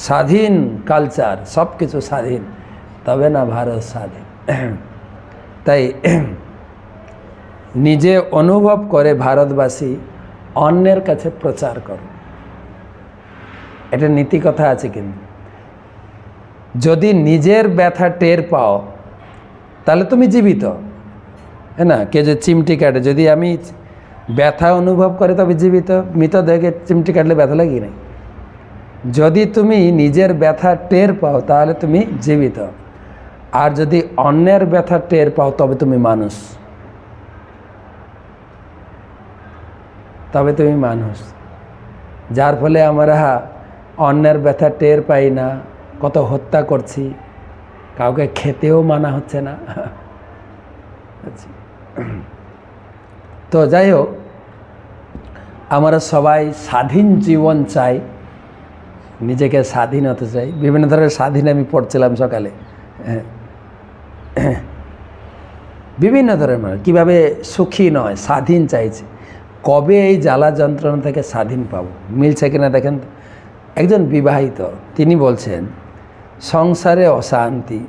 স্বাধীন কালচার, সব কিছু স্বাধীন, তবে না ভারত স্বাধীন। তাই নিজে অনুভব করে ভারতবাসী অন্যের কাছে প্রচার করো। এটা নীতি কথা আছে। কিন্তু যদি নিজের ব্যথা টের পাও তাহলে তুমি জীবিত, হ্যাঁ না? কে যে চিমটি কাটে, যদি আমি ব্যথা অনুভব করে তবে জীবিত। মৃতদেহকে চিমটি কাটলে ব্যথা লাগে নাই। যদি তুমি নিজের ব্যথা টের পাও তাহলে তুমি জীবিত, আর যদি অন্যের ব্যথা টের পাও তবে তুমি মানুষ, তবে তুমি মানুষ। যার ফলে আমরা অন্যের ব্যথা টের পাই না, কত হত্যা করছি, কাউকে খেতেও মানা হচ্ছে না। তো যাই হোক, আমরা সবাই স্বাধীন জীবন চাই, নিজেকে স্বাধীন হতে চাই। বিভিন্ন ধরনের স্বাধীন আমি পড়ছিলাম সকালে, বিভিন্ন ধরনের মানুষ কীভাবে সুখী নয়, স্বাধীন চাইছে। কবে এই জ্বালা যন্ত্রণা থেকে স্বাধীন পাবো? মিলছে কিনা দেখেন। একজন বিবাহিত, তিনি বলছেন সংসারে অশান্তি,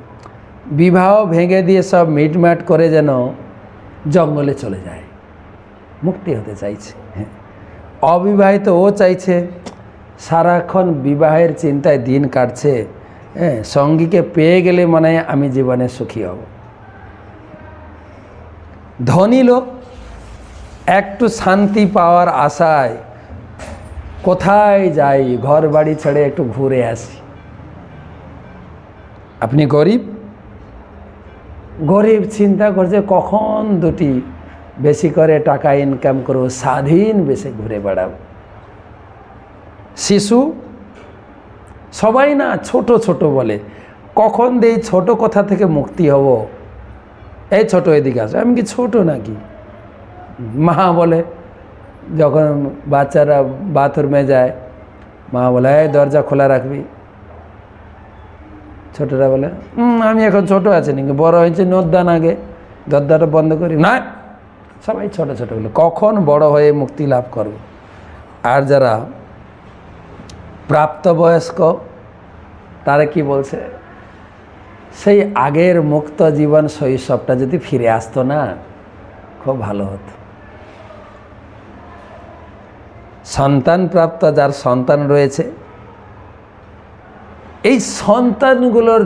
বিবাহ ভেঙে দিয়ে সব মিটমাট করে যেন জঙ্গলে চলে যায়, মুক্তি হতে চাইছে। অবিবাহিত ও চাইছে, সারাক্ষণ বিবাহের চিন্তায় দিন কাটছে, সঙ্গীকে পেয়ে গেলে মনে হয় আমি জীবনে সুখী হব। ধনী লোক একটু শান্তি পাওয়ার আশায় কোথায় যাই, ঘর বাড়ি ছেড়ে একটু ঘুরে আসি। আপনি গরিব, গরিব চিন্তা করছে কখন দুটি বেশি করে টাকা ইনকাম করবো, স্বাধীন বেশি ঘুরে বেড়াবো। শিশু সবাই না ছোট ছোট বলে, কখন এই ছোট কথা থেকে মুক্তি হব। এই ছোট এদিকে আসে, আমি কি ছোট নাকি? মা বলে, যখন বাচ্চারা বাথরুমে যায়, মা বলে এই দরজা খোলা রাখবি। ছোটরা বলে আমি এখন ছোট আছি নাকি, বড় হয়েছে নদ্দান আগে, দরজাটা বন্ধ করি না। সবাই ছোট ছোট বলে, কখন বড় হয়ে মুক্তি লাভ করব। আর যারা প্রাপ্তবয়স্ক তারা কি বলছে, সেই আগের মুক্ত জীবন শৈশবটা যদি ফিরে আসতো না, খুব ভালো হতো। সন্তান প্রাপ্ত যার সন্তান রয়েছে, এই সন্তানগুলোর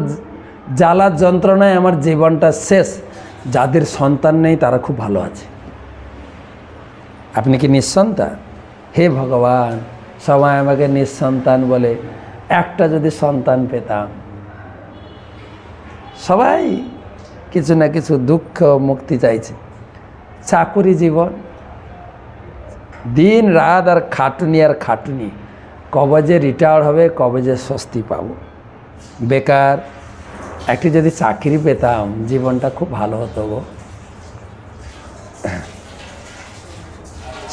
জ্বালার যন্ত্রণায় আমার জীবনটা শেষ। যাদের সন্তান নেই তারা খুব ভালো আছে। আপনি কি নিঃসন্তান? হে ভগবান, সবাই আমাকে নিঃসন্তান বলে, একটা যদি সন্তান পেতাম। সবাই কিছু না কিছু দুঃখ মুক্তি চাইছে। চাকুরি জীবন, দিন রাত আর খাটুনি, কবে যে রিটায়ার হবে, কবে যে স্বস্তি পাবো। বেকার, একটি যদি চাকরি পেতাম জীবনটা খুব ভালো হতো গো।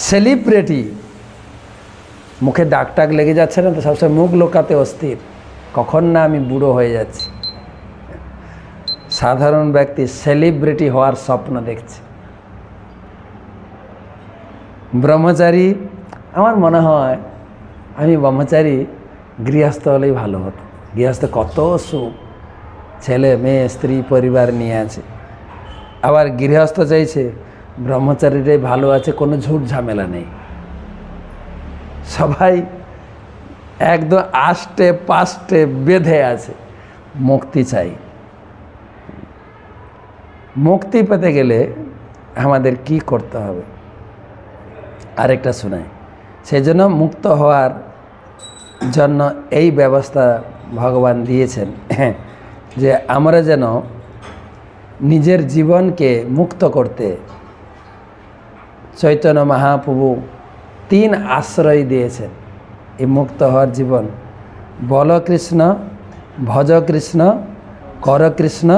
সেলিব্রিটি, মুখে দাগ টাগ লেগে যাচ্ছে না তো, সবসময় মুখ লোকাতে অস্থির, কখন না আমি বুড়ো হয়ে যাচ্ছি। সাধারণ ব্যক্তি সেলিব্রিটি হওয়ার স্বপ্ন দেখছে। ব্রহ্মচারী, আমার মনে হয় আমি ব্রহ্মচারী গৃহস্থ হলেই ভালো হতো। গৃহস্থ কত সুখ, ছেলে মেয়ে স্ত্রী পরিবার নিয়ে আছে। আবার গৃহস্থ চাইছে ব্রহ্মচারীরাই ভালো আছে, কোনো ঝুট ঝামেলা নেই, সবাই একদম আষ্টে পাষ্টে বেঁধে আছে। মুক্তি চাই। মুক্তি পেতে গেলে আমাদের কি করতে হবে আরেকটা শোনাই। সেই জন্য মুক্ত হওয়ার জন্য এই ব্যবস্থা ভগবান দিয়েছেন যে আমরা যেন নিজের জীবনকে মুক্ত করতে চৈতন্য মহাপ্রভু 3 আশ্রয় দিয়েছেন এই মুক্ত হওয়ার জীবন। বল কৃষ্ণ, ভজ কৃষ্ণ, কর কৃষ্ণ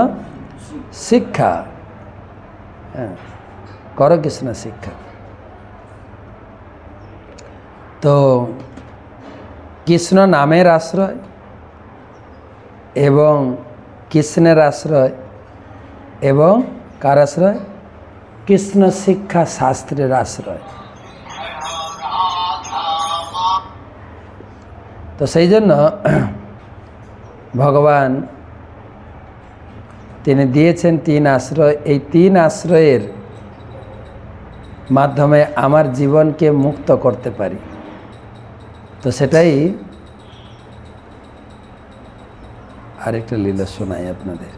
শিক্ষা। হ্যাঁ, কর কৃষ্ণ শিক্ষা। তো কৃষ্ণ নামের আশ্রয় এবং কৃষ্ণের আশ্রয় এবং কার আশ্রয়? কৃষ্ণ শিক্ষা শাস্ত্রের আশ্রয়। তো সেই জন্য ভগবান তিনি দিয়েছেন 3 আশ্রয়। এই 3 আশ্রয়ের মাধ্যমে আমার জীবনকে মুক্ত করতে পারি। তো সেটাই আরেকটা লীলা শোনাই আপনাদের।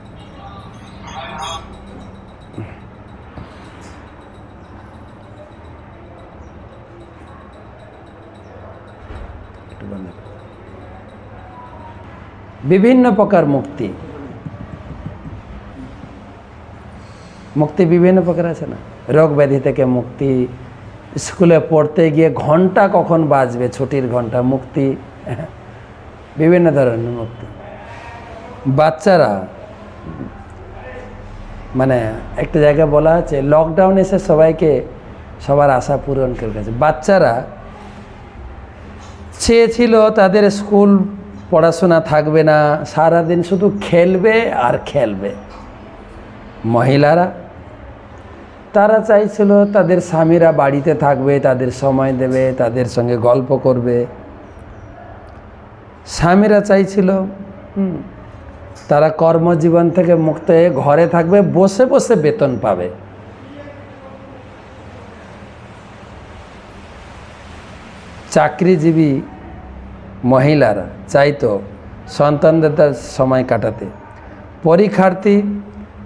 বিভিন্ন প্রকার মুক্তি, মুক্তি বিভিন্ন প্রকার আছে না। রোগ ব্যাধি থেকে মুক্তি, স্কুলে পড়তে গিয়ে ঘন্টা কখন বাজবে, ছুটির ঘন্টা, মুক্তি। বিভিন্ন ধরনের মুক্তি। বাচ্চারা, মানে একটা জায়গায় বলা আছে লকডাউন এসে সবাইকে সবার আশা পূরণ করে গেছে। বাচ্চারা চেয়েছিল তাদের স্কুল পড়াশোনা থাকবে না, সারাদিন শুধু খেলবে আর খেলবে। মহিলারা তারা চাইছিল তাদের স্বামীরা বাড়িতে থাকবে, তাদের সময় দেবে, তাদের সঙ্গে গল্প করবে। স্বামীরা চাইছিল তারা কর্মজীবন থেকে মুক্ত হয়ে ঘরে থাকবে, বসে বসে বেতন পাবে। চাকরিজীবী মহিলারা চাইতো সন্তানদের তার সময় কাটাতে। পরীক্ষার্থী,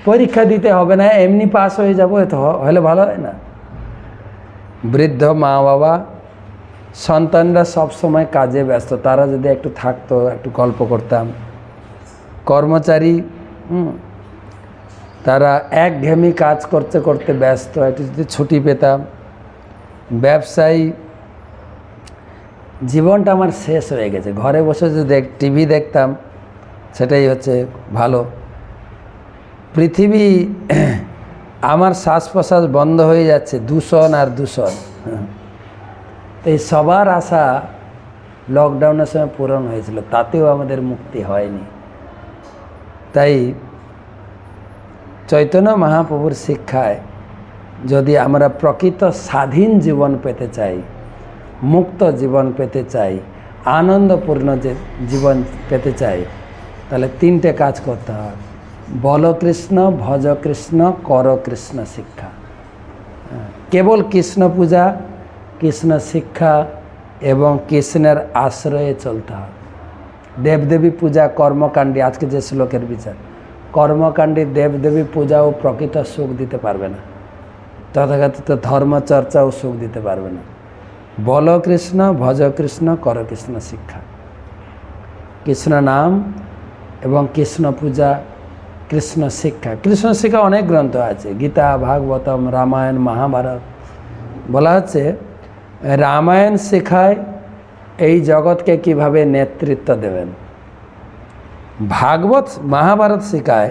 পরীক্ষা দিতে হবে না, এমনি পাস হয়ে যাবো, এত হলে ভালো হয় না। বৃদ্ধ মা বাবা, সন্তানরা সব সময় কাজে ব্যস্ত, তারা যদি একটু থাকতো, একটু গল্প করতাম। কর্মচারী, তারা একঘেয়েমি কাজ করতে করতে ব্যস্ত, একটু যদি ছুটি পেতাম। ব্যবসায়ী, জীবনটা আমার শেষ হয়ে গেছে, ঘরে বসে যদি টিভি দেখতাম সেটাই হচ্ছে ভালো। পৃথিবী, আমার শ্বাস প্রশ্বাস বন্ধ হয়ে যাচ্ছে, দূষণ আর দূষণ। তো এই সবার আশা লকডাউনের সময় পূরণ হয়েছিল, তাতেও আমাদের মুক্তি হয়নি। তাই চৈতন্য মহাপ্রভুর শিক্ষায় যদি আমরা প্রকৃত স্বাধীন জীবন পেতে চাই, মুক্ত জীবন পেতে চাই, আনন্দপূর্ণ যে জীবন পেতে চাই, তাহলে তিনটে কাজ করতে হয়: বল কৃষ্ণ, ভজ কৃষ্ণ, কর কৃষ্ণ শিক্ষা। কেবল কৃষ্ণ পূজা, কৃষ্ণ শিক্ষা এবং কৃষ্ণের আশ্রয়ে চলতে হবে। দেবদেবী পূজা, কর্মকাণ্ডী, আজকে যে শ্লোকের বিচার, কর্মকাণ্ডী দেবদেবী পূজাও প্রকৃত সুখ দিতে পারবে না, তথাকথিত ধর্মচর্চাও সুখ দিতে পারবে না। বল কৃষ্ণ, ভজ কৃষ্ণ, কর কৃষ্ণ শিক্ষা। কৃষ্ণ নাম এবং কৃষ্ণ পূজা, কৃষ্ণ শিক্ষা। কৃষ্ণ শিক্ষা অনেক গ্রন্থ আছে, গীতা, ভাগবতম, রামায়ণ, মহাভারত। বলা হচ্ছে রামায়ণ শেখায় এই জগৎকে কিভাবে নেতৃত্ব দেবেন, ভাগবত মহাভারত শেখায়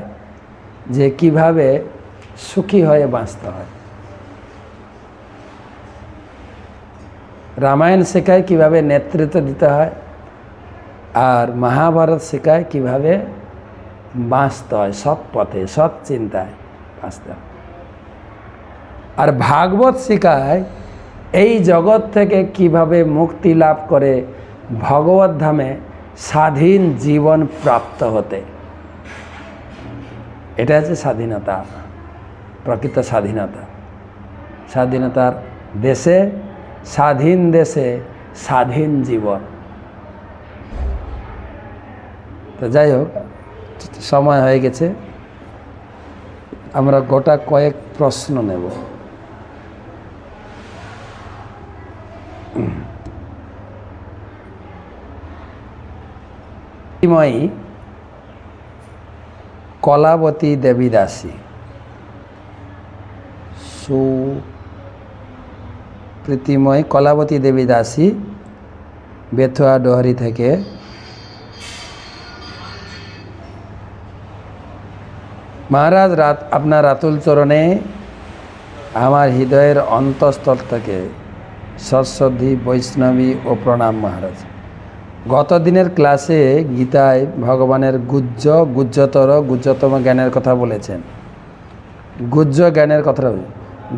যে কিভাবে সুখী হয়ে বাঁচতে হয়, রামায়ণ শেখায় কিভাবে নেতৃত্ব দিতে হয়, আর মহাভারত শেখায় কিভাবে বাঁচতে হয়, সৎ পথে, সৎ চিন্তায় বাঁচতে হয়। আর ভাগবত শেখায় এই জগৎ থেকে কিভাবে মুক্তি লাভ করে ভগবত ধামে স্বাধীন জীবন প্রাপ্ত হতে। এটা হচ্ছে স্বাধীনতা, প্রকৃত স্বাধীনতা। স্বাধীনতার দেশে, স্বাধীন দেশে স্বাধীন জীবন। তো যাই হোক, সময় হয়ে গেছে, আমরা গোটা কয়েক প্রশ্ন নেব। কলাবতী দেবী দাসী, সুপ্রীতিময় কলাবতী দেবী দাসী, বেথুয়া ডোহরি থেকে। মহারাজ, আপনার রাতুল চরণে আমার হৃদয়ের অন্তঃস্থল থেকে সশ্রদ্ধি বৈষ্ণবী ও প্রণাম। মহারাজ, গত দিনের ক্লাসে গীতায় ভগবানের গুহ্যতম জ্ঞানের কথা বলেছেন। গুহ্য জ্ঞানের কথা,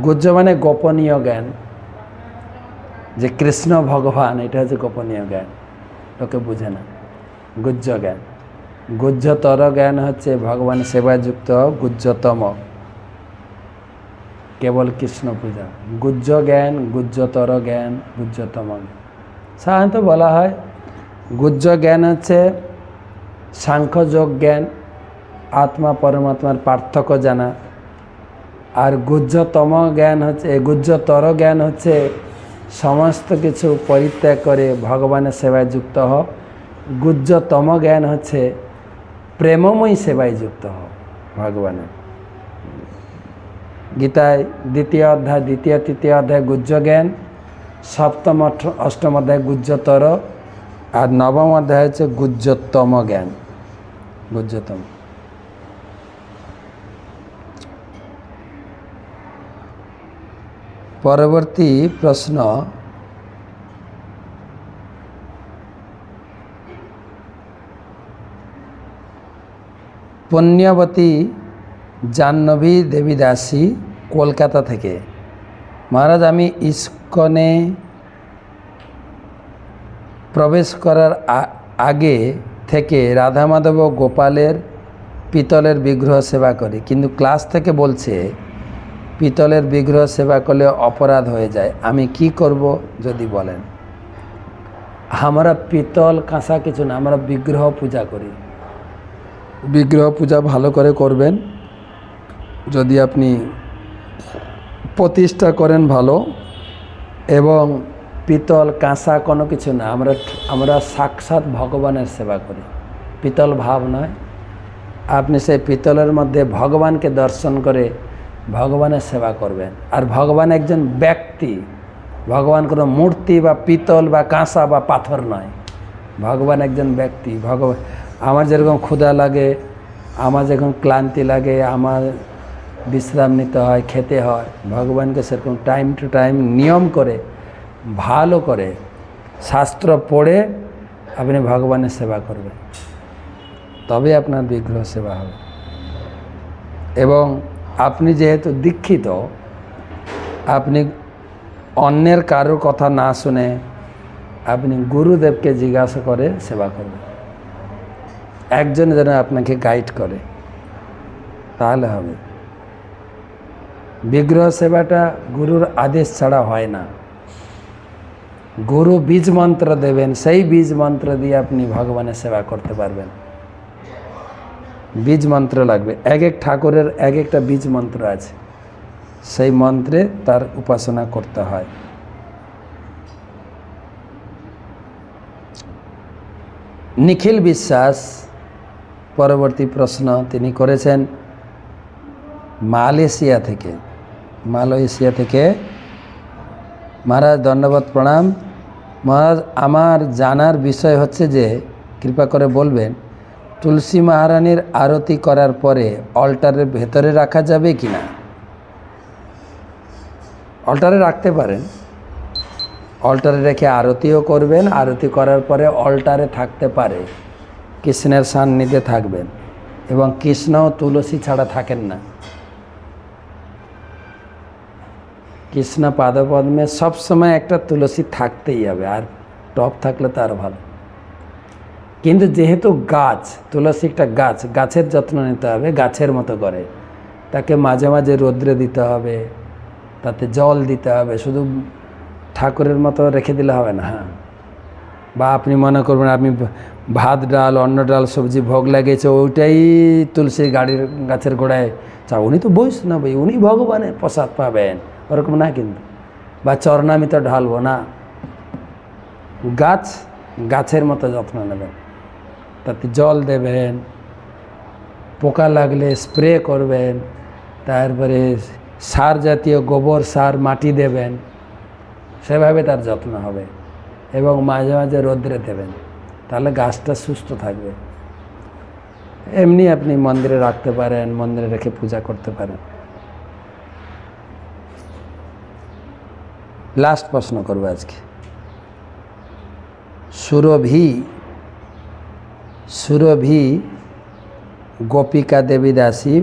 গুহ্য মানে গোপনীয় জ্ঞান, যে কৃষ্ণ ভগবান, এটা হচ্ছে গোপনীয় জ্ঞান, লোকে বুঝে না। গুহ্য জ্ঞান, গুহ্যতর জ্ঞান হচ্ছে ভগবানের সেবায় যুক্ত গুহ্যতম, কেবল কৃষ্ণ পূজা। গুহ্য জ্ঞান, গুহ্যতর জ্ঞান, গুহ্যতম জ্ঞান। সাধারণত বলা হয় গুহ্য জ্ঞান হচ্ছে সাংখ্যযোগ জ্ঞান, আত্মা পরমাত্মার পার্থক্য জানা। আর গুহ্যতম জ্ঞান হচ্ছে, গুহ্যতর জ্ঞান হচ্ছে সমস্ত কিছু পরিত্যাগ করে ভগবানের সেবায় যুক্ত হও। গুহ্যতম জ্ঞান হচ্ছে প্রেমময়ী সেবায় যুক্ত হও ভগবানের। গীতায় দ্বিতীয় অধ্যায়, দ্বিতীয় তৃতীয় অধ্যায় গুহ্য জ্ঞান, সপ্তম অষ্টম অধ্যায় গুহ্যতর, আর নবম অধ্যায় হচ্ছে গুহ্যতম জ্ঞান, গুহ্যতম। পরবর্তী প্রশ্ন, পুণ্যবতী জাহ্নবী দেবী দাসী, কলকাতা থেকে। মহারাজ, আমি ইস্কনে প্রবেশ করার আগে থেকে রাধা মাধব ও গোপালের পিতলের বিগ্রহ সেবা করি, কিন্তু ক্লাস থেকে বলছে পিতলের বিগ্রহ সেবা করলে অপরাধ হয়ে যায়, আমি কি করব যদি বলেন। আমরা পিতল কাঁসা কিছু না, আমরা বিগ্রহ পূজা করি। বিগ্রহ পূজা ভালো করে করবেন, যদি আপনি প্রতিষ্ঠা করেন ভালো, এবং পিতল কাঁসা কোনো কিছু না, আমরা সাক্ষাৎ ভগবানের সেবা করি, পিতল ভাব নয়। আপনি সেই পিতলের মধ্যে ভগবানকে দর্শন করে ভগবানের সেবা করবেন। আর ভগবান একজন ব্যক্তি, ভগবান কোনো মূর্তি বা পিতল বা কাঁসা বা পাথর নয়। ভগবান একজন ব্যক্তি। আমার যেরকম ক্ষুধা লাগে, আমার যখন ক্লান্তি লাগে, আমার বিশ্রাম নিতে হয়, খেতে হয়, ভগবানকে সেরকম টাইম টু টাইম নিয়ম করে ভালো করে শাস্ত্র পড়ে আপনি ভগবানের সেবা করবেন, তবে আপনার বিগ্রহ সেবা হবে। এবং আপনি যেহেতু দীক্ষিত, আপনি অন্যের কারোর কথা না শুনে আপনি গুরুদেবকে জিজ্ঞাসা করে সেবা করবেন। একজন যেন আপনাকে গাইড করে, তাহলে হবে। বিগ্রহ সেবাটা গুরুর আদেশ ছাড়া হয় না। গুরু বীজ মন্ত্র দেবেন, সেই বীজ মন্ত্র দিয়ে আপনি ভগবানের সেবা করতে পারবেন। বীজ মন্ত্র লাগবে, এক এক ঠাকুরের এক একটা বীজ মন্ত্র আছে, সেই মন্ত্রে তার উপাসনা করতে হয়। নিখিল বিশ্বাস পরবর্তী প্রশ্ন তিনি করেছেন মালয়েশিয়া থেকে। মহারাজ ধন্যবাদ, প্রণাম। মহারাজ, আমার জানার বিষয় হচ্ছে যে কৃপা করে বলবেন, তুলসী মহারানীর আরতি করার পরে অল্টারের ভেতরে রাখা যাবে কি না? অল্টারে রাখতে পারেন, অল্টারে রেখে আরতিও করবেন। আরতি করার পরে অল্টারে থাকতে পারে, কৃষ্ণের সান্নিধ্যে থাকবেন। এবং কৃষ্ণ তুলসী ছাড়া থাকেন না। কৃষ্ণ পাদপদ্মে সবসময় একটা তুলসী থাকতেই হবে, আর টপ থাকলে তো আরও ভালো। কিন্তু যেহেতু গাছ, তুলসী একটা গাছ, গাছের যত্ন নিতে হবে গাছের মতো করে। তাকে মাঝে মাঝে রৌদ্রে দিতে হবে, তাতে জল দিতে হবে। শুধু ঠাকুরের মতো রেখে দিলে হবে না। হ্যাঁ, বা আপনি মনে করবেন আপনি ভাত ডাল অন্ন ডাল সবজি ভোগ লাগিয়েছে, ওইটাই তুলসী গাছের গোড়ায় উনি তো বৈষ্ণব, উনি ভগবানের প্রসাদ পাবেন, ওরকম না কিন্তু। বা চরণামিত ঢালবো না, গাছের মতো যত্ন নেবেন। তাতে জল দেবেন, পোকা লাগলে স্প্রে করবেন, তারপরে সার জাতীয় গোবর সার মাটি দেবেন, সেভাবে তার যত্ন হবে। এবং মাঝে মাঝে রোদ্রে দেবেন, তাহলে গাছটা সুস্থ থাকবে। এমনি আপনি মন্দিরে রাখতে পারেন, মন্দিরে রেখে পূজা করতে পারেন। লাস্ট প্রশ্ন করবো আজকে। সুরভি গোপিকা দেবী দাসী,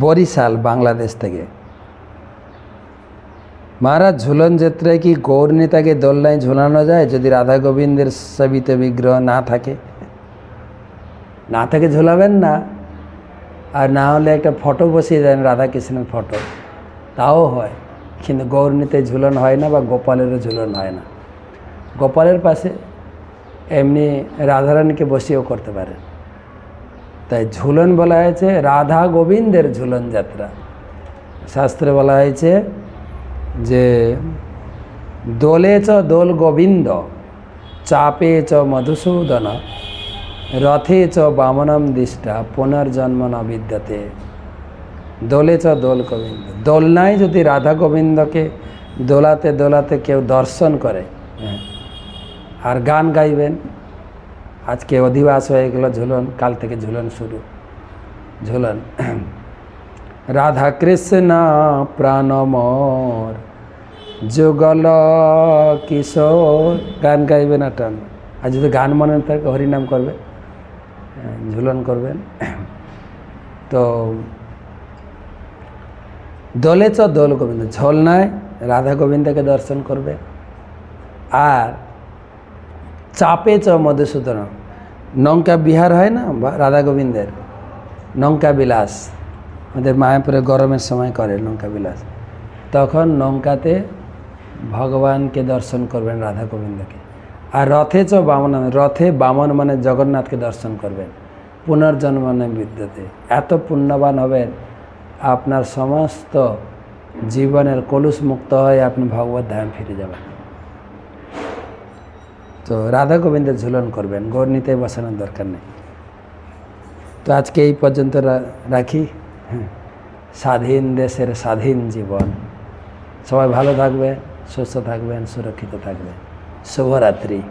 বরিশাল, বাংলাদেশ থেকে। মহারাজ, ঝুলন যাত্রায় কি গৌর নেতাকে দোলনায় ঝুলানো যায় যদি রাধা গোবিন্দের সেবিত বিগ্রহ না থাকে? না থাকে ঝুলাবেন না, আর না হলে একটা ফটো বসিয়ে দেন, রাধা কৃষ্ণের ফটো, তাও হয়। কিন্তু গৌর নিতাই ঝুলন হয় না, বা গোপালেরও ঝুলন হয় না। গোপালের পাশে এমনি রাধারানীকে বসিয়েও করতে পারেন। তাই ঝুলন বলা হয়েছে রাধা গোবিন্দের ঝুলন যাত্রা। শাস্ত্রে বলা হয়েছে যে দোলে চ দোল গোবিন্দ, চাপে চ মধুসূদন, রথে চ বামনম দিষ্টা, পুনর্জন্ম ন বিদ্যতে। দোলে চ দোল গোবিন্দ, দোলনায় যদি রাধা গোবিন্দকে দোলাতে দোলাতে কেউ দর্শন করে, আর গান গাইবেন। আজকে অধিবাস হয়ে গেল ঝুলন, কাল থেকে ঝুলন শুরু। ঝুলন রাধা কৃষ্ণ প্রাণ মোর, যুগল কিশোর, গান গাইবেন। টান, আর যদি গান মনে থাকে হরিনাম করবে, ঝুলন করবেন। তো দোলে চ দোল গোবিন্দ, ঝোলনায় রাধা গোবিন্দকে দর্শন করবে। আর চাপে চ মধুসূদন, নৌকা বিহার হয় না রাধা গোবিন্দের, নৌকা বিলাস, আমাদের মায়াপুরে গরমের সময় করে নৌকা বিলাস, তখন নৌকাতে ভগবানকে দর্শন করবেন, রাধা গোবিন্দকে। আর রথে চ বামন, রথে বামন মানে জগন্নাথকে দর্শন করবেন, পুনর্জন্ম ন বিদ্যতে। এত পুণ্যবান হবেন, আপনার সমস্ত জীবনের কলুষ মুক্ত হয়ে আপনি ভগবত ধাম ফিরে যাবেন। তো রাধা গোবিন্দের ঝুলন করবেন, গৌর নিতে বসানোর দরকার নেই। তো আজকে এই পর্যন্ত রাখি। স্বাধীন দেশের স্বাধীন জীবন। সবাই ভালো থাকবেন, সুস্থ থাকবেন, সুরক্ষিত থাকবেন। শুভরাত্রি।